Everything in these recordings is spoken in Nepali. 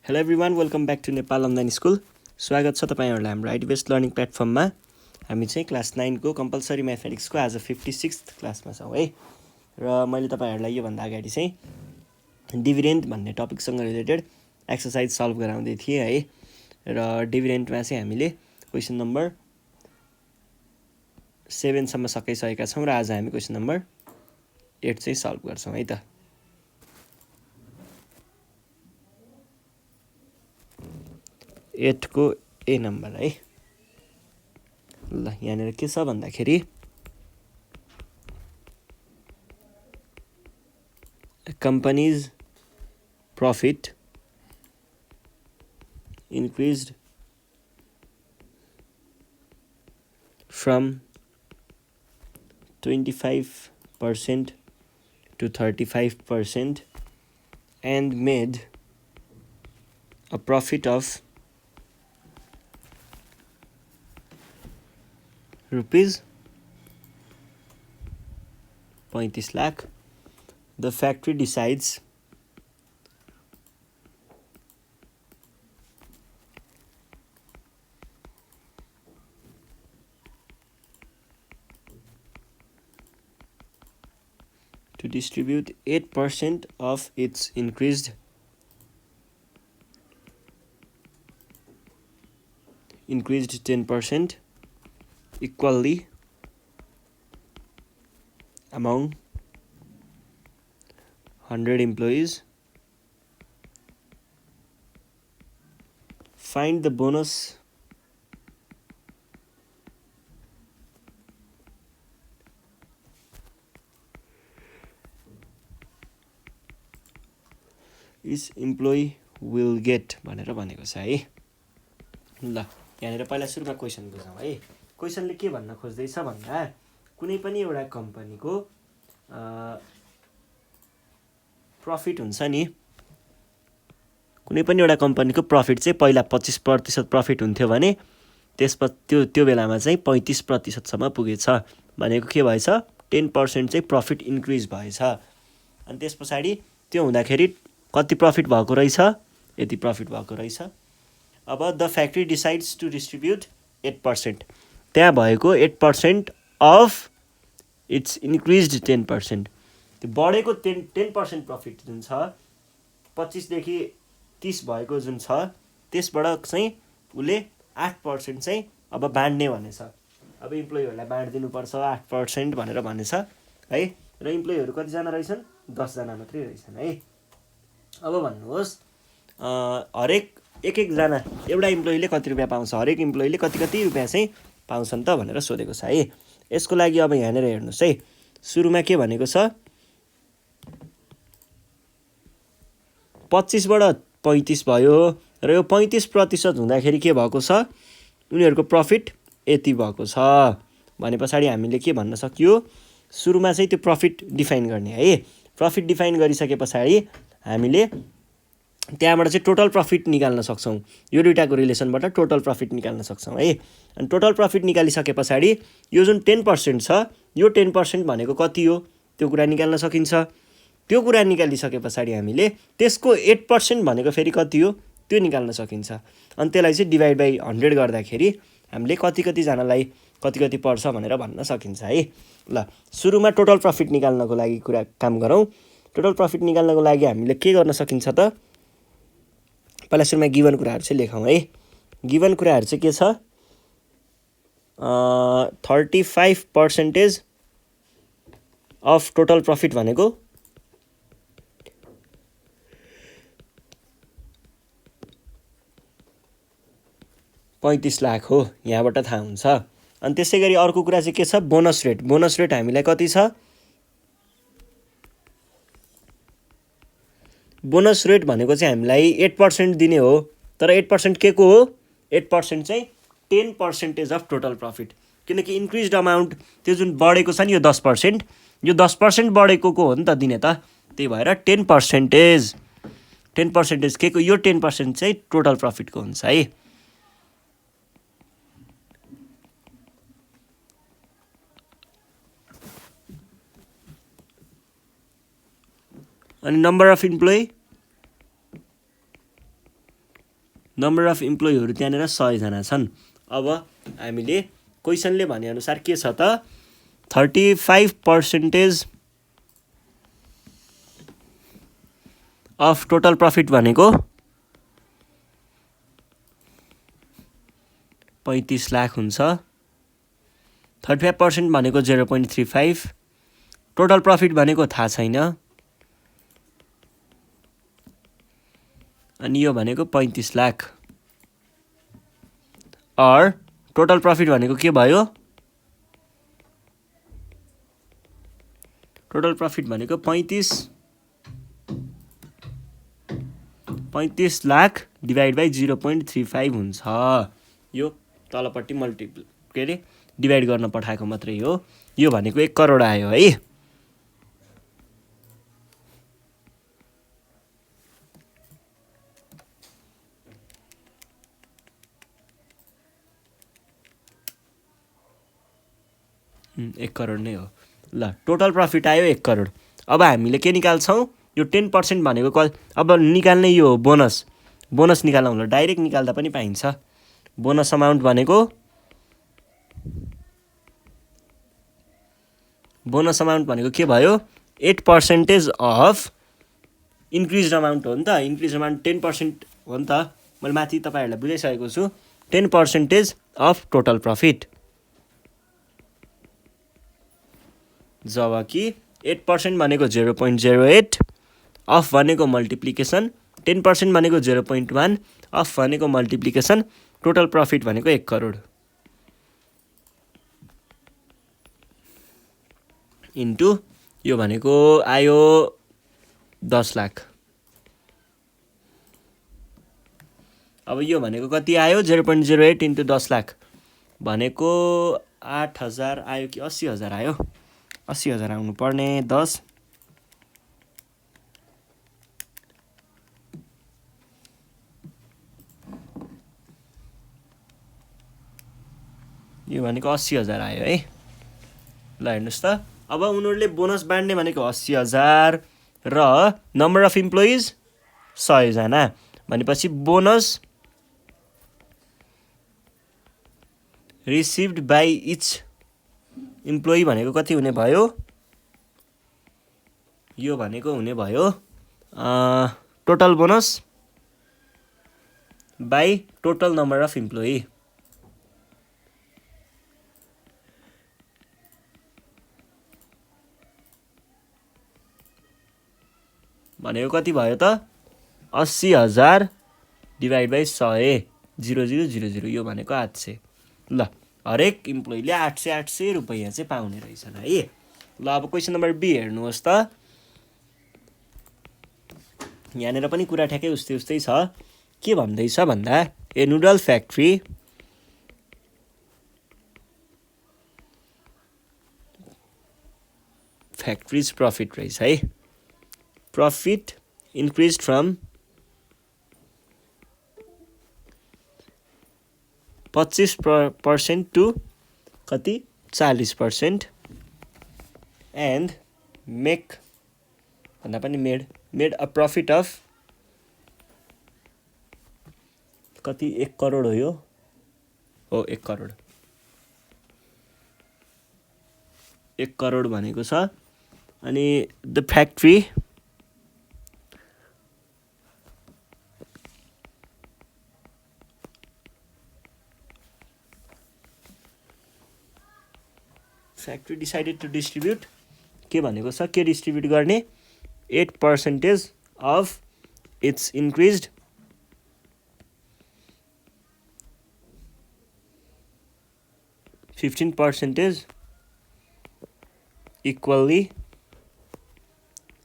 Hello everyone, welcome back to Nepal online school. स्वागत छ तपाईँहरूलाई हाम्रो आइडी बेस्ड लर्निङ प्लेटफर्ममा। हामी चाहिँ क्लास 9 को कम्पलसरी म्याथमेटिक्सको आज 56th क्लासमा छौँ है। र मैले तपाईँहरूलाई योभन्दा अगाडि चाहिँ डिभिडेन्ड भन्ने टपिकसँग रिलेटेड एक्सर्साइज सल्भ गराउँदै थिएँ है। र डिभिडेन्डमा चाहिँ हामीले क्वेसन नम्बर 7 सम्म सकिसकेका छौँ र आज हामी क्वेसन नम्बर 8 चाहिँ सल्भ गर्छौँ है त। एटको ए नम्बर है। ल यहाँनिर के छ भन्दाखेरि company's profit increased from 25% to 35% and made a profit of rupees 35 lakh. The factory decides to distribute 8% of its increased 10% equally among 100 employees. Find the bonus each employee will get भनेर भनेको छ है। ल यहाँनिर पहिला सुरुमा क्वेसन बुझौँ है। क्वेसनले के भन्न खोज्दैछ भन्दा कुनै पनि एउटा कम्पनीको प्रफिट हुन्छ नि, कुनै पनि एउटा कम्पनीको प्रफिट चाहिँ पहिला 25% प्रफिट हुन्थ्यो भने त्यसपछि त्यो बेलामा चाहिँ 35%सम्म पुगेछ भनेको के भएछ, 10% चाहिँ प्रफिट इन्क्रिज भएछ। अनि त्यस पछाडि त्यो हुँदाखेरि कति प्रफिट भएको रहेछ, यति प्रफिट भएको रहेछ। अब the factory decides to distribute 8%, त्यहाँ भएको 8% अफ इट्स इन्क्रिज 10%, त्यो बढेको 10% प्रफिट जुन छ 25 देखि 30 भएको जुन छ त्यसबाट चाहिँ उसले 8% चाहिँ अब बाँड्ने भनेछ। अब इम्प्लोइहरूलाई बाँडिदिनुपर्छ 8% भनेर भनेछ है। र इम्प्लोइहरू कतिजना रहेछन्, 10 जना मात्रै रहेछन् है। अब भन्नुहोस् हरेक एकजना एउटा इम्प्लोइले कति रुपियाँ पाउँछ, हरेक इम्प्लोइले कति रुपियाँ चाहिँ पाउँछन् त भनेर सोधेको छ है। यसको लागि अब यहाँनिर हेर्नुहोस् है, सुरुमा के भनेको छ 25 बाट 35 भयो र यो 35% हुँदाखेरि के भएको छ, उनीहरूको प्रफिट यति भएको छ भने पछाडि हामीले के भन्न सकियो, सुरुमा चाहिँ त्यो प्रफिट डिफाइन गर्ने है। प्रफिट डिफाइन गरिसके पछाडि हामीले त्यहाँबाट चाहिँ टोटल प्रफिट निकाल्न सक्छौँ। यो दुईटाको रिलेसनबाट टोटल प्रफिट निकाल्न सक्छौँ है। अनि टोटल प्रफिट निकालिसके पछाडि यो जुन 10% छ, यो 10% भनेको कति हो त्यो कुरा निकाल्न सकिन्छ। त्यो कुरा निकालिसके पछाडि हामीले त्यसको 8% भनेको फेरि कति हो त्यो निकाल्न सकिन्छ। अनि त्यसलाई चाहिँ डिभाइड बाई 100 गर्दाखेरि हामीले कतिजनालाई कति पर्छ भनेर भन्न सकिन्छ है। ल सुरुमा टोटल प्रफिट निकाल्नको लागि काम गरौँ। टोटल प्रफिट निकाल्नको लागि हामीले के गर्न सकिन्छ त, पहिला सुरुमा गिभन कुराहरू चाहिँ लेखौँ है। गिभन कुराहरू चाहिँ के छ, 35% अफ टोटल प्रफिट भनेको 35 लाख हो, यहाँबाट थाहा हुन्छ। अनि त्यसै गरी अर्को कुरा चाहिँ के छ, बोनस रेट। बोनस रेट हामीलाई कति छ, बोनस रेट भनेको चाहिँ हामीलाई 8% दिने हो। तर 8% के को हो, 8% चाहिँ 10% अफ टोटल प्रफिट, किनकि इन्क्रिज्ड अमाउन्ट त्यो जुन बढेको छ नि यो 10%, यो 10% बढेको को हो नि त दिने त, त्यही भएर 10% के को, यो 10% चाहिँ टोटल प्रफिटको हुन्छ है। अनि number of employee number of इम्प्लोइहरू त्यहाँनिर 100 जना छन्। अब हामीले क्वेसनले भनेअनुसार के छ त 35% अफ टोटल प्रफिट भनेको 35 लाख हुन्छ। 35% भनेको 0.35, टोटल प्रफिट भनेको थाहा छैन, अनि यो भनेको 35 लाख। और टोटल प्रफिट भनेको के भयो? टोटल प्रफिट भनेको 35 लाख डिभाइड बाई 0.35 हुन्छ। यो तलपट्टि डिभाइड गर्न पठाएको मात्रै हो। यो भनेको 1 करोड आयो है। एक करोड नै हो। ल टोटल प्रफिट आयो 1 करोड। अब हामीले के निकाल्छौँ? यो 10% भनेको अब निकाल्ने यो बोनस निकाल्न होला, डाइरेक्ट निकाल्दा पनि पाइन्छ। बोनस अमाउन्ट भनेको के भयो? 8% अफ इन्क्रिज अमाउन्ट हो नि त। इन्क्रिज अमाउन्ट 10% हो नि त। मैले माथि तपाईहरुलाई बुझाइसकेको छु। 10% अफ टोटल प्रफिट, जब कि 8% भनेको 0.08, अफ भनेको मल्टिप्लिकेसन, 10% भनेको 0.1, अफ भनेको मल्टिप्लिकेसन, टोटल प्रफिट भनेको 1 करोड इन्टु यो भनेको आयो 10 लाख। अब यो भनेको कति आयो? 0.08 इन्टु 10 लाख भनेको 8,000 आयो कि 80,000 आयो? 80,000 आउनु पर्ने। 10 यो भनेको 80,000 आयो है। ल हेर्नुहोस् त, अब उनीहरूले बोनस बाँड्ने भनेको 80,000 र नम्बर अफ इम्प्लोइज 100 जना भनेपछि bonus received by each employee भनेको कति हुने भयो? यो भनेको हुने भयो total bonus by total number of employee. भनेको कति भयो त? 80,000 डिभाइड बाई 100, 0000, यो भनेको 800। ल हरेक इम्प्लोइले 800 रुपैयाँ चाहिँ पाउने रहेछन् है। ल अब क्वेसन नम्बर बी हेर्नुहोस् त। यहाँनिर पनि कुरा ठ्याक्कै उस्तै छ। के भन्दैछ भन्दा ए नुडल फ्याक्ट्रिज प्रफिट रहेछ है। प्रफिट इन्क्रिज फ्रम 25% टु कति 40% एन्ड मेक भन्दा पनि मेड अ प्रफिट अफ कति 1 करोड हो यो? हो 1 करोड। 1 करोड भनेको छ। अनि the factory decided to distribute, के भनेको छ? के डिस्ट्रिब्युट गर्ने? 8% of its increased 15% equally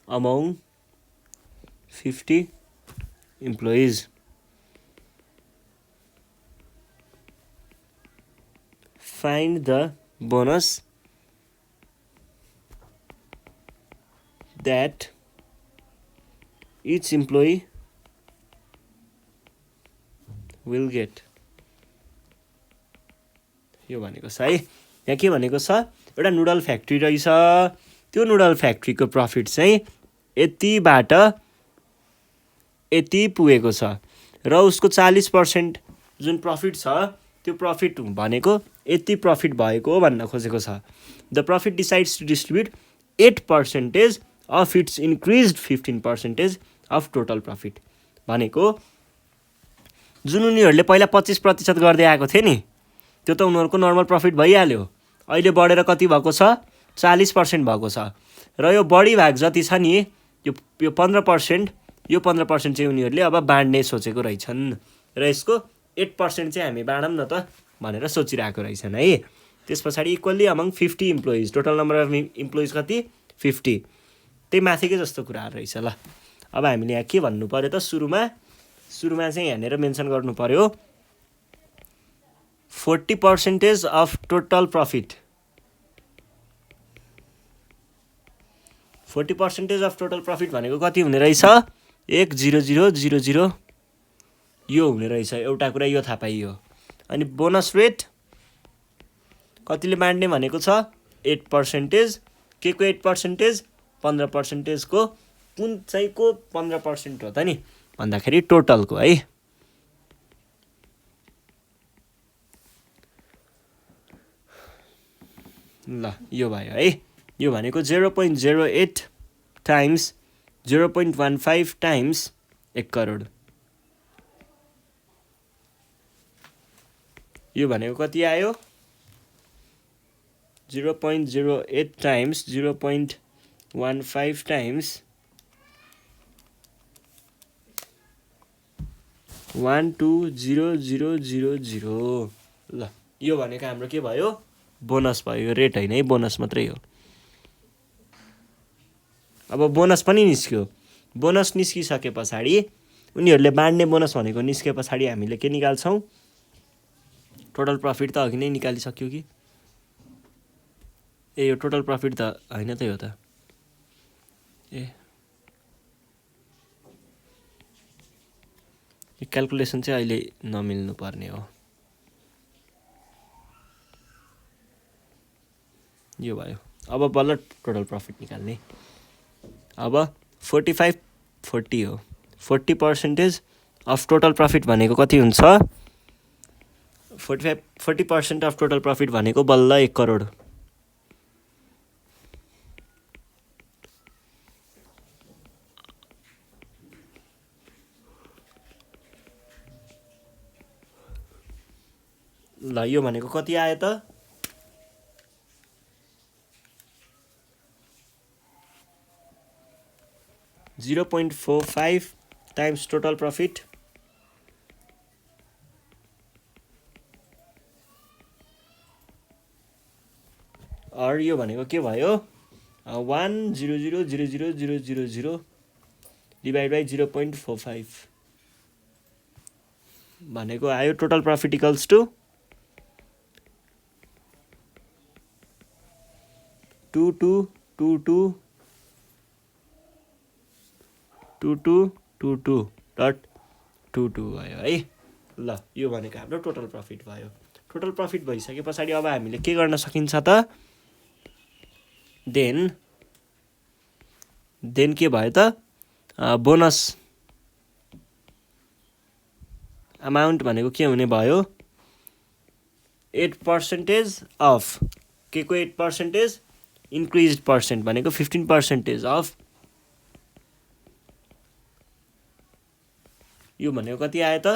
among 50 employees. Find the bonus that each employee will get. यो भनेको छ है। यहाँ के भनेको छ? एउटा नुडल फ्याक्ट्री रहेछ। त्यो नुडल फ्याक्ट्रीको प्रफिट चाहिँ यतिबाट यति पुगेको छ र उसको 40% जुन प्रफिट छ त्यो प्रफिट भनेको यति प्रफिट भएको हो भन्न खोजेको छ। The profit decides to distribute 8% of its increased 15% of total profit. भनेको जुन उनीहरूले पहिला 25% गर्दै आएको थियो नि त्यो त उनीहरूको नर्मल प्रफिट भइहाल्यो। अहिले बढेर कति भएको छ 40% भएको छ र यो बढी भाग जति छ नि यो 15% यो 15% चाहिँ उनीहरूले अब बाँड्ने सोचेको रहेछन् र यसको 8% चाहिँ हामी बाँडौँ न त भनेर सोचिरहेको रहेछन् है। त्यस पछाडि equally among 50 employees, total number of employees कति 50, त्यही माथिकै जस्तो कुराहरू रहेछ। ल अब हामीले यहाँ के भन्नु पर्यो त सुरुमा चाहिँ यहाँनिर मेन्सन गर्नु पर्यो 40% of total profit. 40% of total profit भनेको कति हुने रहेछ 10000 यो हुने रहेछ। एउटा कुरा यो थाहा पाइयो। अनि बोनस रेट कतिले बाँड्ने भनेको छ 8%। के को 8%? 15% को कुन चाहिँ को 15% हो त नि भन्दाखेरि टोटलको है। ल यो भयो है। यो भनेको 0.08 टाइम्स 0.15 टाइम्स 1 करोड। यो भनेको कति आयो 0.08 टाइम्स 0.15 टाइम्स 12000। ल यो भनेको हाम्रो के भयो बोनस भयो। यो रेट होइन है बोनस मात्रै हो। अब बोनस पनि निस्क्यो। बोनस निस्किसके पछाडि उनीहरूले बाँड्ने बोनस भनेको निस्के पछाडि हामीले के निकाल्छौँ टोटल प्रफिट त अघि नै निकालिसक्यो कि यो टोटल प्रफिट त होइन त यो त यो क्याल्कुलेसन चाहिँ अहिले नमिल्नु पर्ने हो। यो भयो। अब बल्ल टोटल प्रफिट निकाल्ने। अब 45-40 हो। 40% अफ टोटल प्रफिट भनेको कति हुन्छ 40% अफ टोटल प्रफिट भनेको बल्ल 1 करोड। ल यो भनेको कति आयो त 0.45 टाइम्स टोटल प्रफिट और यो भनेको के भयो 1000000 डिभाइड बाई 0.45 भनेको आयो टोटल प्रफिट इक्वल्स टु 2222.22 भयो है। ल यो भनेको हाम्रो टोटल प्रफिट भयो। टोटल प्रफिट भइसके पछाडि अब हामीले के गर्न सकिन्छ त देन के भयो त बोनस अमाउन्ट भनेको के हुने भयो 8% अफ के को 8% इन्क्रिज्ड पर्सेन्ट भनेको 15% अफ। यो भनेको कति आयो त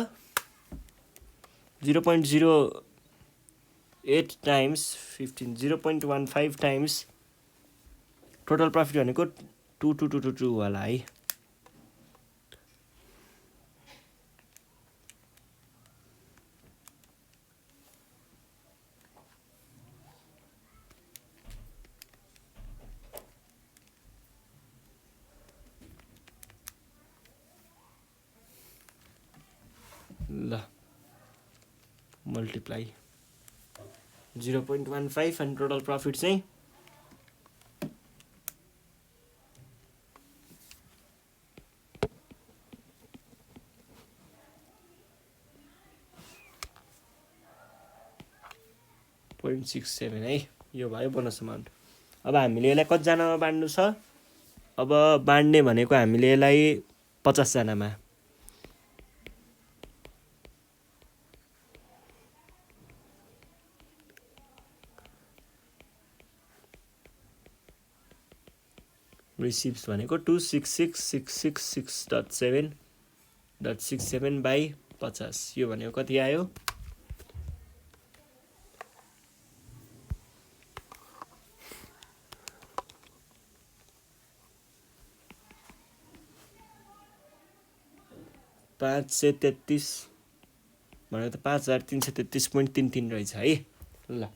0.08 टाइम्स 15 0.15 टाइम्स टोटल प्रफिट भनेको 2222 वाला है। ल मल्टिप्लाई 0.15 अनि टोटल प्रफिट चाहिँ 0.67 है। यो भयो बोनस अमाउन्ट। अब हामीले यसलाई कतिजनामा बाँड्नु छ अब बाँड्ने भनेको हामीले यसलाई 50 जनामा रिसिप्स भनेको 266,666.7.67/50 यो भनेको कति आयो 533 भनेको त 5333.33 रहेछ है ल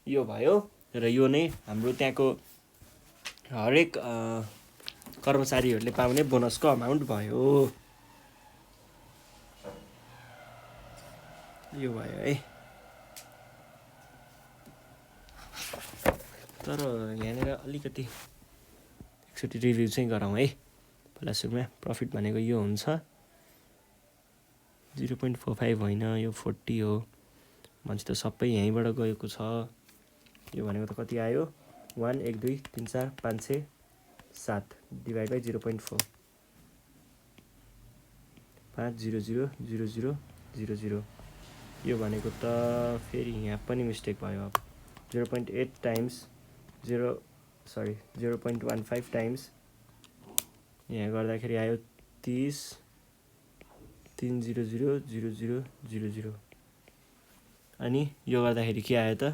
यो भयो र यो नै हाम्रो त्यहाँको हरेक कर्मचारीहरूले पाउने बोनसको अमाउन्ट भयो यो भयो है तर यहाँनिर अलिकति एकचोटि रिभ्यू चाहिँ गरौँ है पहिला सुरुमा प्रफिट भनेको यो हुन्छ 0.45 होइन यो 40 हो मान्छे त सबै यहीँबाट गएको छ यो भनेको त कति आयो 1 1 2 3 4 5 6 7 डिभाइड बाई 0.4 5000000 यो भनेको त फेरि यहाँ पनि मिस्टेक भयो अब 0.8 टाइम्स 0.15 टाइम्स यहाँ गर्दाखेरि आयो 30 3000000 अनि यो गर्दाखेरि के आयो त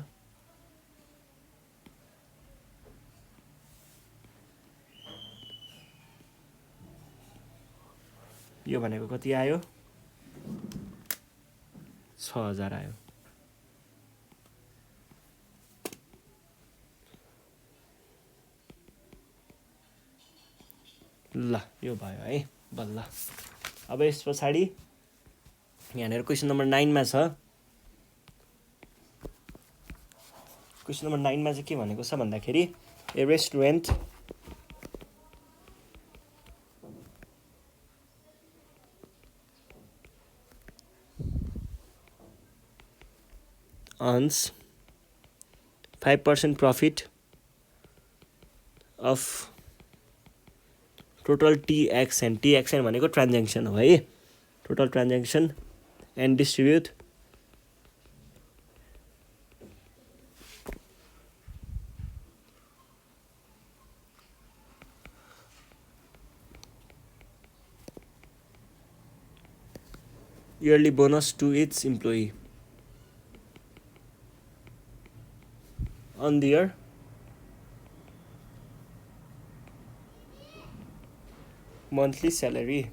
यो भनेको कति आयो 6000 आयो ल यो भयो है बल्ल अब यस पछाडि यहाँनिर क्वेसन नम्बर 9 मा छ क्वेसन नम्बर 9 मा चाहिँ के भनेको छ भन्दाखेरि a restaurant earns 5% profit of total TXN भनेको ट्रान्ज्याक्सन हो है total transaction and distribute yearly bonus to its employee on their monthly salary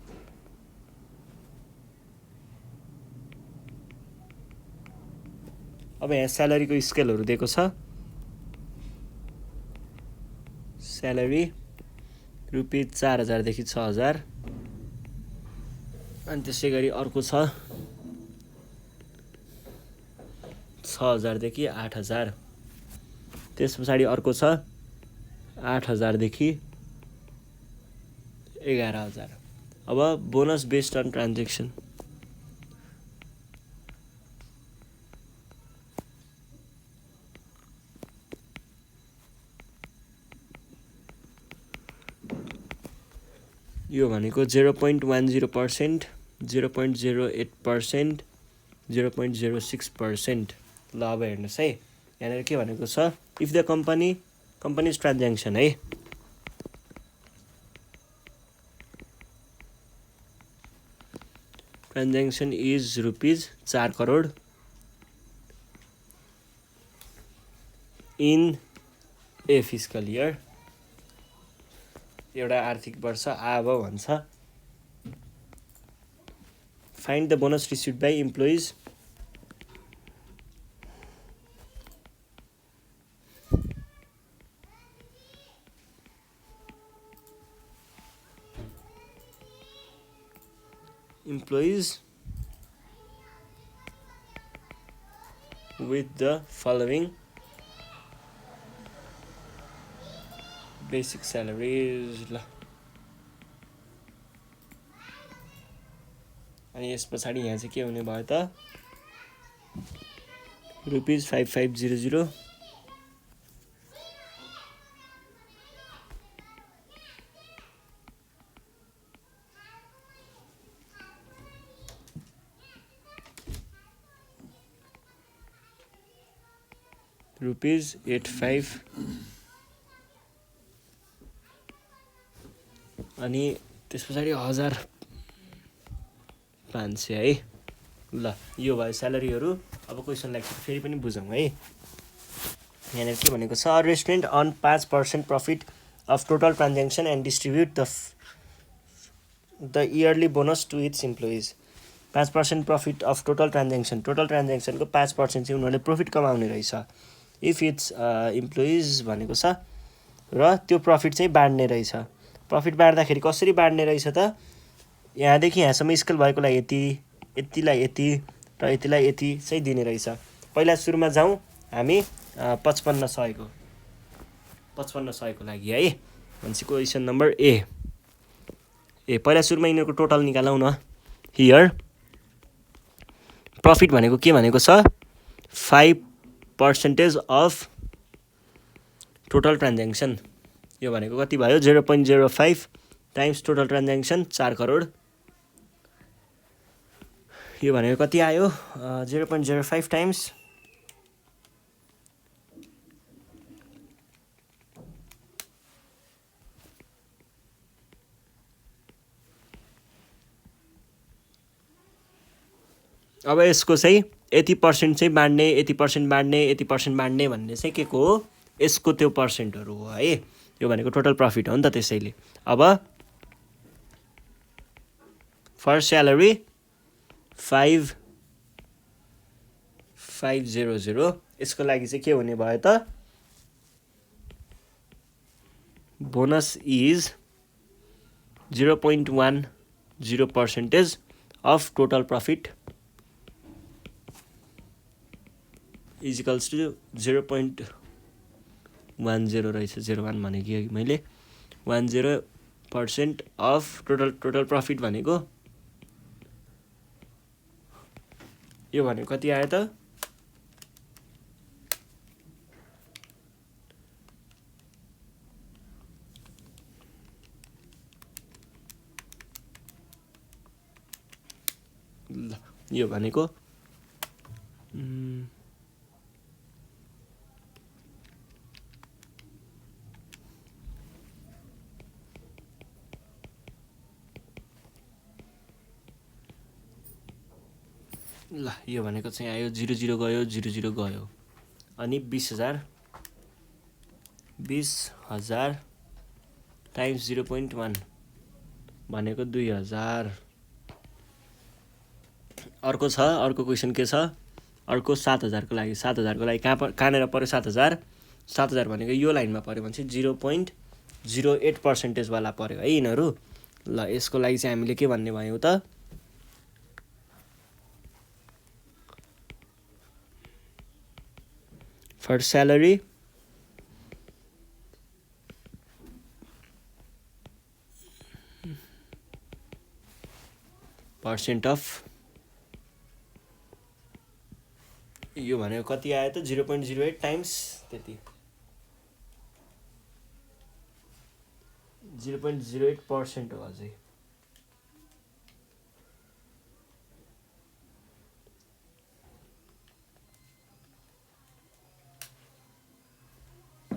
अब यहाँ स्यालेरीको स्केलहरु दिएको छ स्यालेरी रुपैयाँ 4000 देखि 6000 अनि त्यसै गरी अर्को छ 6000 देखि 8000 त्यसपछि अर्को छ 8000 देखि 11000 अब बोनस बेस्ड अन ट्रान्ज्याक्सन यो भनेको 0.10%, 0.08%, 0.06%. ल अब हेर्नुहोस् है यहाँनिर के भनेको छ इफ द कम्पनीज ट्रान्ज्याक्सन है transaction is rupees 4 crore in a fiscal year एउटा आर्थिक वर्ष आब भन्छ find the bonus received by employees with the following basic salaries ल अनि यस पछाडि यहाँ चाहिँ के हुने भयो त रुपीज 5500 रुपीज 85 अनि त्यस पछाडि 1500 है। ल यो भयो स्यालेरीहरू। अब क्वेसनलाई फेरि पनि बुझौँ है। यहाँनिर के भनेको छ, restaurant earn 5% profit of total transaction and distribute the yearly bonus to its employees. 5% profit of total ट्रान्जेक्सनको 5% चाहिँ उनीहरूले प्रफिट कमाउने रहेछ इफ इट्स इम्प्लोइज भनेको छ। र त्यो प्रफिट चाहिँ बाँड्ने रहेछ। प्रफिट बाँड्दाखेरि कसरी बाँड्ने रहेछ त, यहाँदेखि यहाँसम्म स्केल भएकोलाई यति, यतिलाई यति र यतिलाई यति चाहिँ दिने रहेछ। पहिला सुरुमा जाउँ हामी 5500को लागि है। भनेपछि क्वेसन नम्बर ए पहिला सुरुमा यिनीहरूको टोटल निकालौँ न। हियर प्रफिट भनेको के भनेको छ, 5% अफ टोटल ट्रान्जेक्सन। यो भनेको कति भयो, 0.05 टाइम्स टोटल ट्रान्जेक्सन 4 करोड। यो भनेको कति आयो, 0.05 टाइम्स अब यसको चाहिँ यति पर्सेन्ट चाहिँ बाँड्ने, यति पर्सेन्ट बाँड्ने, यति पर्सेन्ट बाँड्ने भन्ने चाहिँ के को हो, यसको त्यो पर्सेन्टहरू हो है। यो भनेको टोटल प्रफिट हो नि त। त्यसैले अब फर स्यालेरी 5500, यसको लागि चाहिँ के हुने भयो त, bonus is 0.10% of total profit equals to 0.10 रहेछ, 01 भनेको मैले 10% अफ टोटल प्रफिट भनेको यो भनेको कति आयो त, ल यो भनेको ल यो भनेको चाहिँ आयो 00 गयो 00 गयो अनि 20,000 टाइम्स 0.1 भनेको 2000। अर्को छ, अर्को क्वेसन के छ, अर्को 7000 को लागि। 7000 को लागि कहाँनिर पऱ्यो 7000 भनेको यो लाइनमा पऱ्यो भने चाहिँ 0.08% वाला पऱ्यो है यिनीहरू। ल यसको लागि चाहिँ हामीले के भन्ने भयौँ त, फर स्यालेरी पर्सेन्ट अफ, यो भनेको कति आयो त, 0.08 टाइम्स त्यति, 0.08% हो अझै।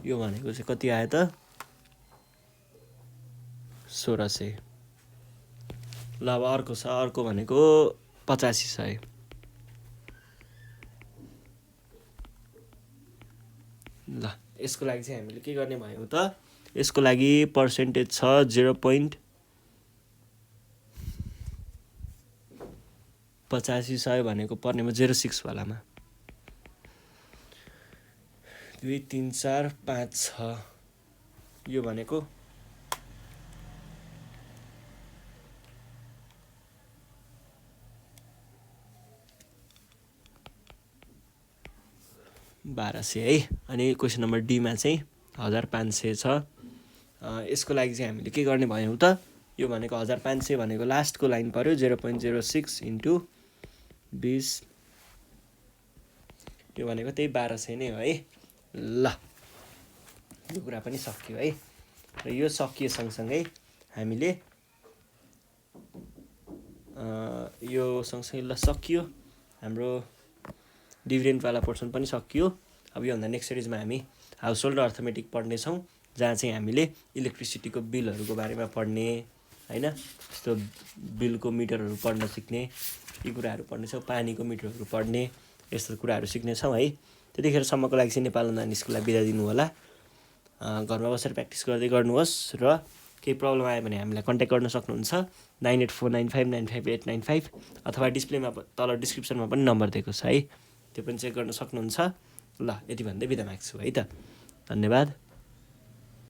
यो भनेको चाहिँ कति आयो त, 1600। ल अब अर्को छ, अर्को भनेको 8500। ल यसको लागि चाहिँ हामीले के गर्ने भयौँ त, यसको लागि पर्सेन्टेज छ 0.8500 भनेको पर्नेमा 06 वालामा 2 3 4 5 6, यो भनेको 1200 है। अनि क्वेसन नम्बर डीमा चाहिँ 1500 छ। यसको लागि चाहिँ हामीले के गर्ने भयौँ त, यो भनेको 1500 भनेको लास्टको लाइन पर्यो, 0.06 इन्टु 20, यो भनेको त्यही 1200 नै हो है। ल यो कुरा पनि सकियो है। र यो सकिए सँगसँगै हामीले यो सँगसँगै ल सकियो हाम्रो डिभिडेन्डवाला पोर्सन पनि सकियो। अब योभन्दा नेक्स्ट सिरिजमा हामी हाउस होल्ड र अर्थमेटिक पढ्नेछौँ, जहाँ चाहिँ हामीले इलेक्ट्रिसिटीको बिलहरूको बारेमा पढ्ने होइन, यस्तो बिलको मिटरहरू पढ्न सिक्ने, यी कुराहरू पढ्नेछौँ। पानीको मिटरहरू पढ्ने, यस्तो कुराहरू सिक्नेछौँ है। त्यतिखेरसम्मको लागि चाहिँ नेपाल नानी स्कुललाई बिदा दिनु होला। घरमा बसेर प्र्याक्टिस गर्दै गर्नुहोस् र केही प्रब्लम आयो भने हामीलाई कन्ट्याक्ट गर्न सक्नुहुन्छ 9849595895 अथवा डिस्प्लेमा तल डिस्क्रिप्सनमा पनि नम्बर दिएको छ है, त्यो पनि चेक गर्न सक्नुहुन्छ। ल यति भन्दै बिदा माग्छु है त, धन्यवाद।